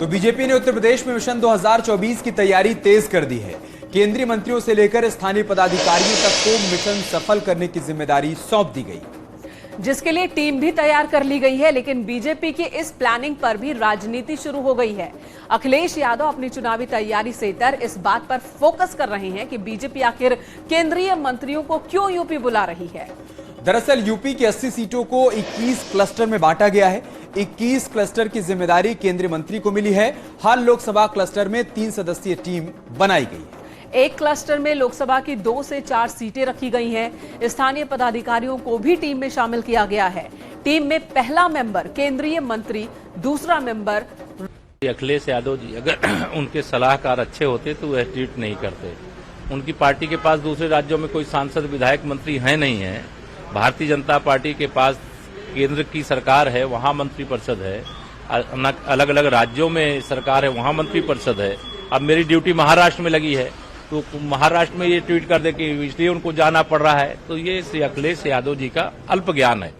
तो बीजेपी ने उत्तर प्रदेश में मिशन 2024 की तैयारी तेज कर दी है। केंद्रीय मंत्रियों से लेकर स्थानीय पदाधिकारियों तक को मिशन सफल करने की जिम्मेदारी सौंप दी गई, जिसके लिए टीम भी तैयार कर ली गई है। लेकिन बीजेपी की इस प्लानिंग पर भी राजनीति शुरू हो गई है। अखिलेश यादव अपनी चुनावी तैयारी से इतर इस बात पर फोकस कर रहे हैं कि बीजेपी आखिर केंद्रीय मंत्रियों को क्यों यूपी बुला रही है। दरअसल यूपी की 80 सीटों को 21 क्लस्टर में बांटा गया है। 21 क्लस्टर की जिम्मेदारी केंद्रीय मंत्री को मिली है। हर लोकसभा क्लस्टर में 3 सदस्यीय टीम बनाई गई है। एक क्लस्टर में लोकसभा की 2 से 4 सीटें रखी गई हैं। स्थानीय पदाधिकारियों को भी टीम में शामिल किया गया है। टीम में पहला मेंबर केंद्रीय मंत्री, दूसरा मेंबर अखिलेश यादव जी अगर उनके सलाहकार अच्छे होते तो वह ट्वीट नहीं करते। उनकी पार्टी के पास दूसरे राज्यों में कोई सांसद, विधायक, मंत्री है नहीं है। भारतीय जनता पार्टी के पास केंद्र की सरकार है, वहां मंत्रिपरिषद है। अलग अलग राज्यों में सरकार है, वहां मंत्रिपरिषद है। अब मेरी ड्यूटी महाराष्ट्र में लगी है तो महाराष्ट्र में ये ट्वीट कर दे कि इसलिए उनको जाना पड़ रहा है, तो ये श्री अखिलेश यादव जी का अल्प ज्ञान है।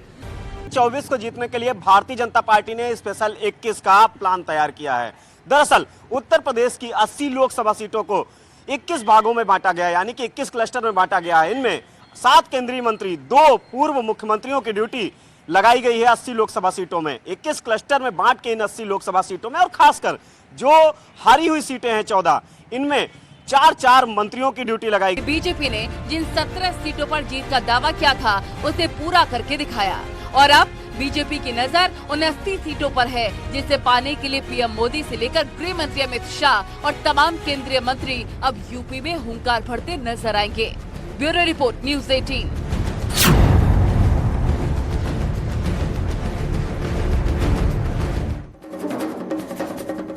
24 को जीतने के लिए भारतीय जनता पार्टी ने स्पेशल 21 का प्लान तैयार किया है। दरअसल उत्तर प्रदेश की 80 लोकसभा सीटों को 21 भागों में बांटा गया है, यानी कि 21 क्लस्टर में बांटा गया है। इनमें 7 केंद्रीय मंत्री, 2 पूर्व मुख्यमंत्रियों की ड्यूटी लगाई गई है 80 लोकसभा सीटों में। 21 क्लस्टर में बांट के इन 80 लोकसभा सीटों में, और खासकर जो हारी हुई सीटें हैं 14, इनमें 4 मंत्रियों की ड्यूटी लगाई। बीजेपी ने जिन 17 सीटों पर जीत का दावा किया था उसे पूरा करके दिखाया, और अब बीजेपी की नजर उन 80 सीटों पर है जिसे पाने के लिए पीएम मोदी से लेकर गृह मंत्री अमित शाह और तमाम केंद्रीय मंत्री अब यूपी में हुंकार भरते नजर आएंगे। Bureau report, news 18।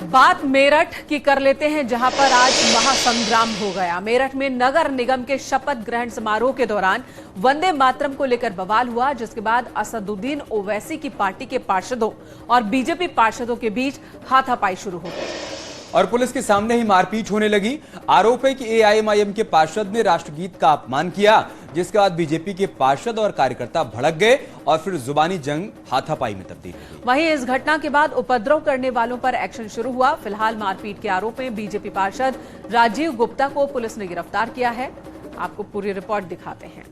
बात मेरठ की कर लेते हैं, जहां पर आज महासंग्राम हो गया। मेरठ में नगर निगम के शपथ ग्रहण समारोह के दौरान वंदे मातरम को लेकर बवाल हुआ, जिसके बाद असदुद्दीन ओवैसी की पार्टी के पार्षदों और बीजेपी पार्षदों के बीच हाथापाई शुरू हो गई और पुलिस के सामने ही मारपीट होने लगी। आरोप है कि एआईएमआईएम के पार्षद ने राष्ट्रगीत का अपमान किया, जिसके बाद बीजेपी के पार्षद और कार्यकर्ता भड़क गए और फिर जुबानी जंग हाथापाई में तब्दील हो गई। वहीं इस घटना के बाद उपद्रव करने वालों पर एक्शन शुरू हुआ। फिलहाल मारपीट के आरोप में बीजेपी पार्षद राजीव गुप्ता को पुलिस ने गिरफ्तार किया है। आपको पूरी रिपोर्ट दिखाते हैं।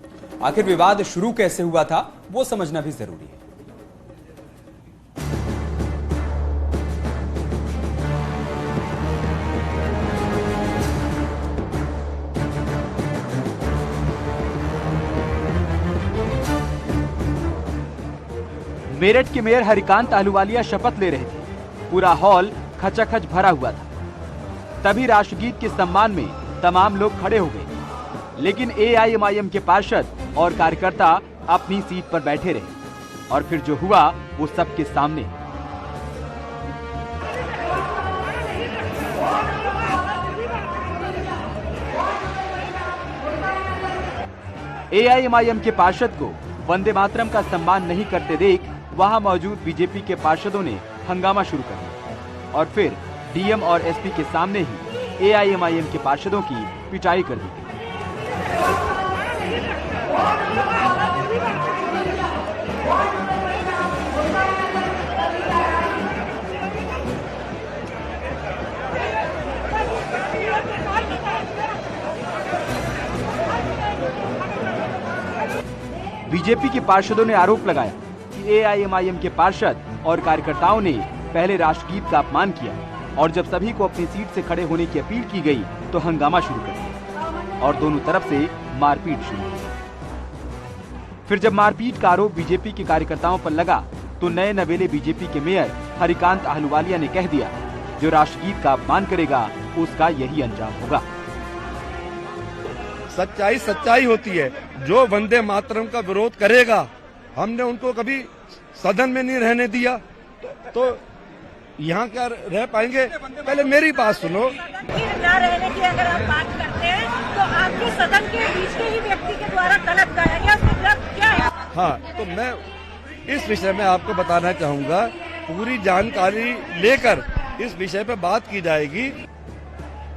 आखिर विवाद शुरू कैसे हुआ था, वो समझना भी जरूरी है। मेरठ के मेयर हरिकांत अहलूवालिया शपथ ले रहे थे। पूरा हॉल खचाखच भरा हुआ था। तभी राष्ट्रगीत के सम्मान में तमाम लोग खड़े हो गए, लेकिन एआईएमआईएम के पार्षद और कार्यकर्ता अपनी सीट पर बैठे रहे और फिर जो हुआ वो सबके सामने। एआईएमआईएम के पार्षद को वंदे मातरम का सम्मान नहीं करते देख वहां मौजूद बीजेपी के पार्षदों ने हंगामा शुरू कर दिया और फिर डीएम और एसपी के सामने ही एआईएमआईएम के पार्षदों की पिटाई कर दी गई। बीजेपी के पार्षदों ने आरोप लगाया कि एआईएमआईएम के पार्षद और कार्यकर्ताओं ने पहले राष्ट्रगीत का अपमान किया और जब सभी को अपनी सीट से खड़े होने की अपील की गई तो हंगामा शुरू कर दिया और दोनों तरफ से मारपीट शुरू हुई। फिर जब मारपीट का आरोप बीजेपी के कार्यकर्ताओं पर लगा तो नए नवेले बीजेपी के मेयर हरिकांत अहलूवालिया ने कह दिया, जो राष्ट्रगीत का अपमान करेगा उसका यही अंजाम होगा। सच्चाई सच्चाई होती है। जो वंदे मातरम का विरोध करेगा, हमने उनको कभी सदन में नहीं रहने दिया, तो यहाँ क्या रह पाएंगे? पहले मेरी बात सुनो। न रहने की अगर आप बात करते हैं तो आपके सदन के बीच के ही व्यक्ति के द्वारा गलत गाया गया, उसमें गलत क्या है? हाँ, तो मैं इस विषय में आपको बताना चाहूँगा, पूरी जानकारी लेकर इस विषय पर बात की जाएगी।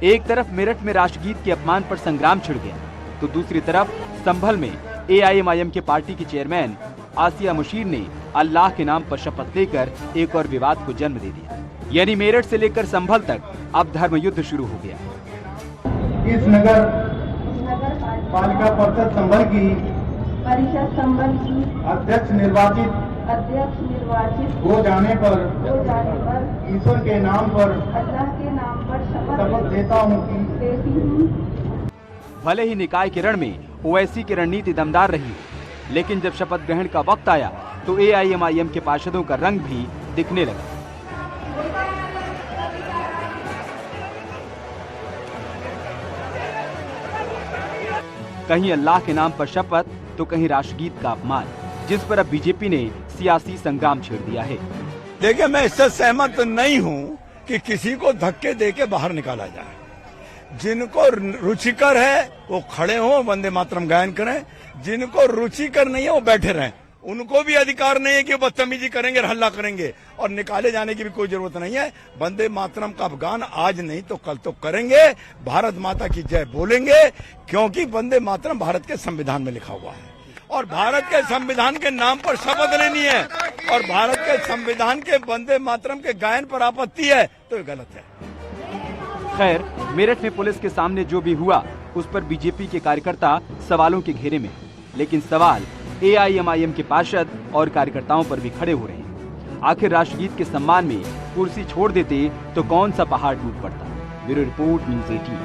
एक तरफ मेरठ में राष्ट्रगीत के अपमान पर संग्राम छिड़ गया तो दूसरी तरफ संभल में एआईएमआईएम के पार्टी के चेयरमैन आसिया मुशीर ने अल्लाह के नाम पर शपथ लेकर एक और विवाद को जन्म दे दिया। यानी मेरठ से लेकर संभल तक अब धर्म युद्ध शुरू हो गया। इस नगर पालिका परिषद संभल की अध्यक्ष निर्वाचित हो जाने पर ईश्वर के नाम पर शपथ देता हूँ कि भले ही निकाय के रण में ओवैसी की रणनीति दमदार रही, लेकिन जब शपथ ग्रहण का वक्त आया तो एआईएमआईएम के पार्षदों का रंग भी दिखने लगा। कहीं अल्लाह के नाम पर शपथ तो कहीं राष्ट्रगीत का अपमान, जिस पर अब बीजेपी ने सियासी संग्राम छेड़ दिया है। देखिए, मैं इससे सहमत नहीं हूँ कि किसी को धक्के देके बाहर निकाला जाए। जिनको रुचिकर है वो खड़े हों, वंदे मातरम गायन करें। जिनको रुचिकर नहीं है वो बैठे रहें। उनको भी अधिकार नहीं है कि बदतमीजी करेंगे, हल्ला करेंगे, और निकाले जाने की भी कोई जरूरत नहीं है। वंदे मातरम का गान आज नहीं तो कल तो करेंगे। भारत माता की जय बोलेंगे, क्योंकि वंदे मातरम भारत के संविधान में लिखा हुआ है और भारत के संविधान के नाम पर शपथ लेनी है और भारत के संविधान के वंदे मातरम के गायन पर आपत्ति है तो ये गलत है। खैर, मेरठ में पुलिस के सामने जो भी हुआ उस पर बीजेपी के कार्यकर्ता सवालों के घेरे में, लेकिन सवाल एआईएमआईएम के पार्षद और कार्यकर्ताओं पर भी खड़े हो रहे हैं। आखिर राष्ट्रगीत के सम्मान में कुर्सी छोड़ देते तो कौन सा पहाड़ टूट पड़ता। Bureau report, news 18।